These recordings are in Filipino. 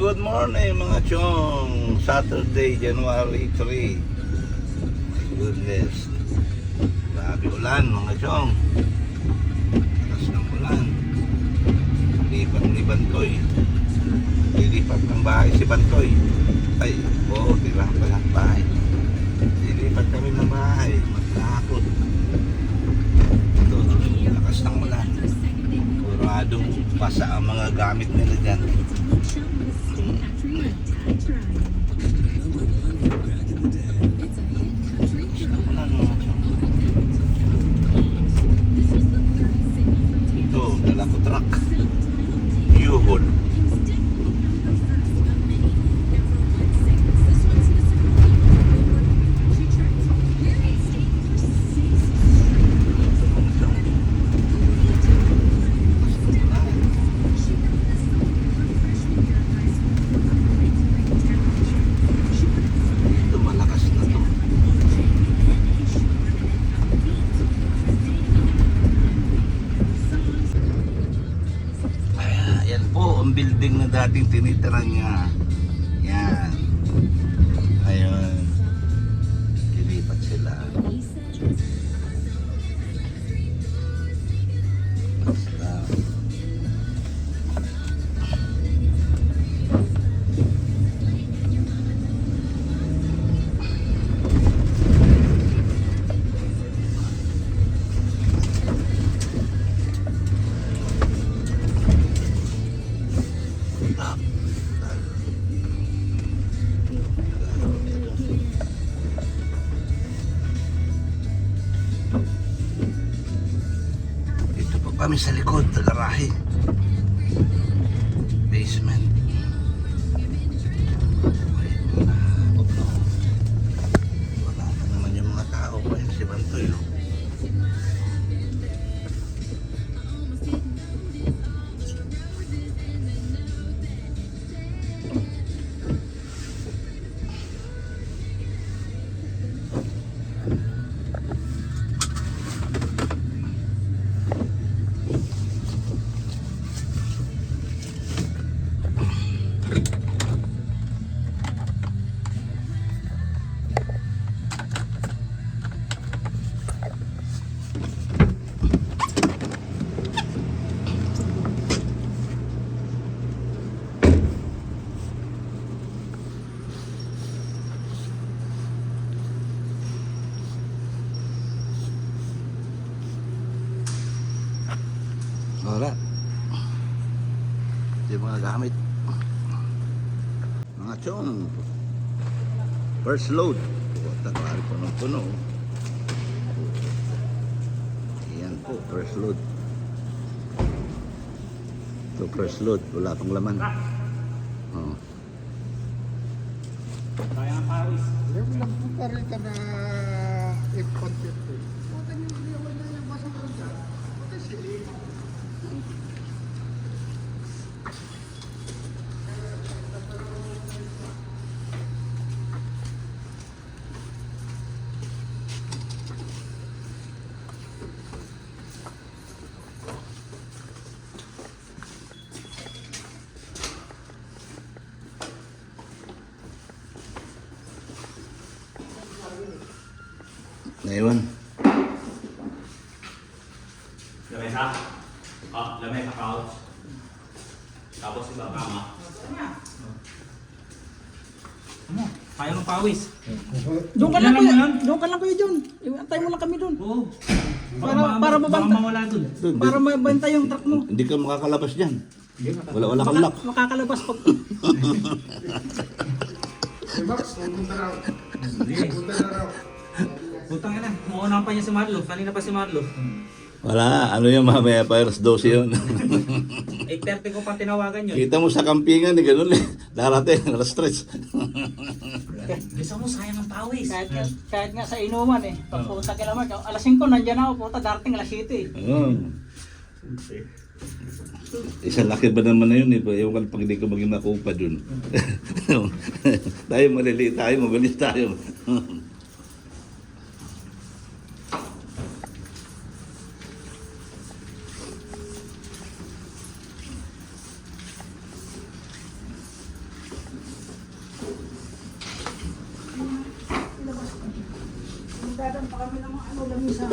Good morning mga chong. Saturday, January 3. My goodness. Grabe ulan mga chong. Lakas ng ulan. Lipat ni Bantoy. Lilipat ng bahay si Bantoy. Ay, oo, tirahan pa ng bahay. Lilipat kami ng bahay. Magkakot. Ito, lakas ng ulan. Kuradong basa ang mga gamit nila dyan. Ito, dala ko truck. U-Haul. Ang building na dating tinitira niya. Yan. Ayun. Lilipat sila. Basta. Kami sa likod ng garahe. Basement. Wala pa naman yung mga tao pa yun si Bantoy. Wala. Ito yung mga gamit. Mga chong. First load. Taglari po ng puno. Ayan po, first load. Ito first load. Wala pang laman. Oh. Kaya ang pawis. Level lang po pa rin ka na F-150. Puta niyo, hindi ako na yung basa ko dyan. Puta sili. Naiwan. Lamesa. Lamesa couch. Tapos ibang kama. Ano? Kaya ng pawis. Doon ka lang kuya. Doon ka lang kuya John. Antay mo lang kami doon. Oo. Para mabanta. Baka mawala dun. Para mabanta yung truck mo. Hindi ka makakalabas dyan. Wala kang lock. Makakalabas pag... Si Max, pumunta raw. Pumunta na raw. Putang ina. Maunahan pa niya si Marlo. Kanina pa si Marlo. Wala. Ano yung mamaya pa alas 12 yun. 8:30 ko pa tinawagan yun. Kita mo sa kampingan eh. Ganun eh. Darating. Alas 3. Bisa mo sayang ng pawis. Kahit nga sa inuman eh. Pag pumunta kila Mark, alas 5 nandiyan ako. Puta darating alas 7 eh. Isang laki ba naman na yun eh. Ewan pag hindi ko maging makupa dun. Tayo maliliit tayo. Mabilis tayo. Magdadan pa kami ng mga ano, lamisa.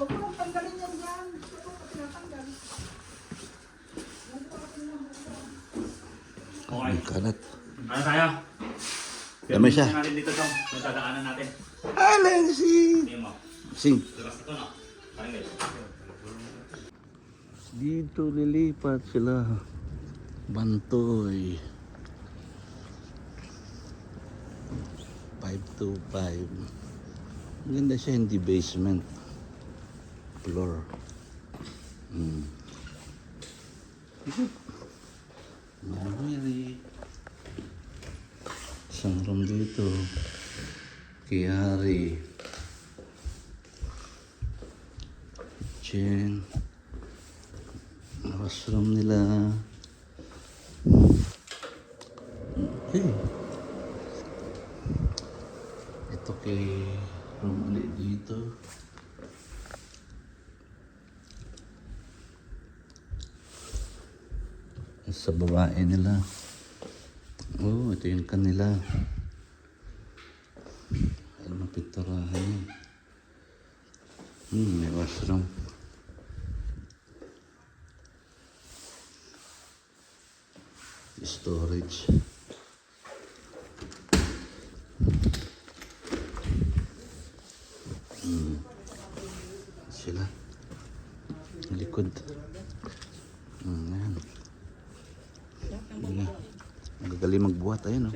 Huwag mo lang tanggalin yan dyan. Huwag mo pa tinatanggal. Okay. Kalat. Ano tayo? Dami siya. Tingnan natin dito, Chong. Yung dadaanan natin. Alang si... Tingnan mo. Sing. Labas ito, no? Parang guys. Dito lilipat sila. Bantoy. 525. Maganda siya, hindi basement. Floor. Marami. Isang room dito. Kiyari. Kitchen. Washroom nila. Okay. Ito kay room ulit dito. Sa babae nila. Oh, ito yung kanila. Ay, mapiturahan yun. May washroom. Storage. Sila. Likod. Ayan. Magagaling magbuhat. Ayan, oh.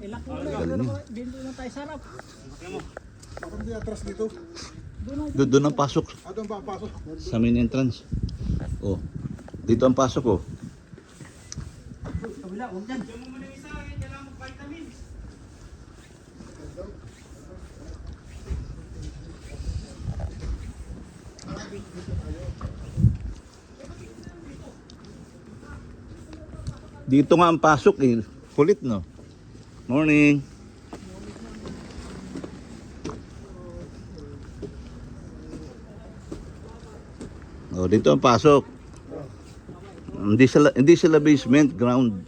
Ilak mo Magaling. Dito na tayo sarap. Parang di atras dito. Doon ang pasok. Doon ba ang pasok? Sa main entrance. Oh. Dito ang pasok, oh. Kabila, huwag dyan. Dito nga ang pasok, eh. Kulit, no? Morning. Oh, dito ang pasok. Hindi sila basement, ground.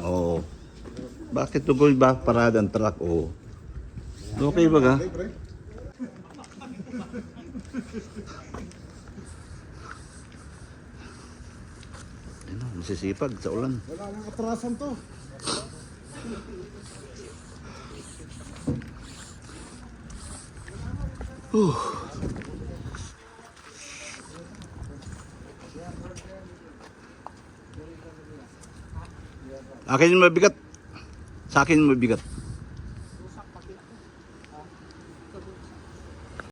Oh. Bakit tugoy ba parada ang truck? Oh. Okay ba ka? Pre. Ano, masisipag sa ulan. Wala nang atrasan to. Akin yung mabigat. Sa akin yung mabigat.